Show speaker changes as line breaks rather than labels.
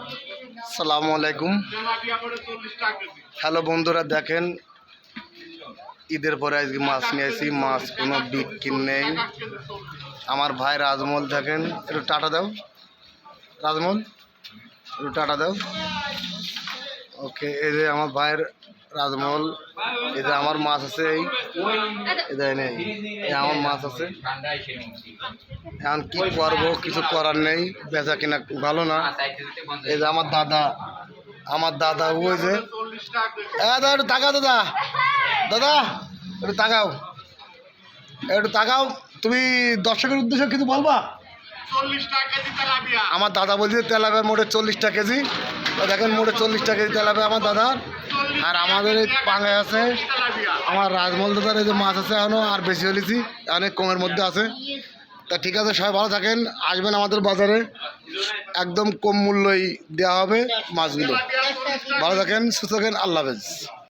আসসালামু আলাইকুম। হ্যালো বন্ধুরা, দেখেন ঈদের পরে আজকে মাছ নিয়ে আসি। মাছ কোনো বিক্রি নেই। আমার ভাই রাজমল, দেখেন একটু টাটা দাও রাজমল, একটু টাটা দাও। ওকে, এই যে আমার ভাইয়ের রাজমল, এই যে আমার মাছ আছে, এই আমার মাছ আছে। এখন কি করবো, কিছু করার নেই, বেচা কিনা ভালো না। এই যে আমার দাদা ওই যে দাদা একটু তাকাও, দাদা একটু তাকাও, তুমি দর্শকের উদ্দেশ্যে কিছু বলবা? আমার দাদা বলছে তেলাপিয়া মোটে 40 টাকা কেজি। দেখেন মোটে 40 টাকা কেজি তেলাপিয়া আমার দাদার। আর আমাদের এই পাঙ্গায় আছে আমার রাজমল দাদার, এই যে মাছ আছে এখনো, আর বেশি হলেছি, অনেক কমের মধ্যে আছে। তা ঠিক আছে, সবাই ভালো থাকেন, আসবেন আমাদের বাজারে, একদম কম মূল্যই দেওয়া হবে মাছগুলো। ভালো থাকেন, সুস্থ থাকেন, আল্লাহ হাফেজ।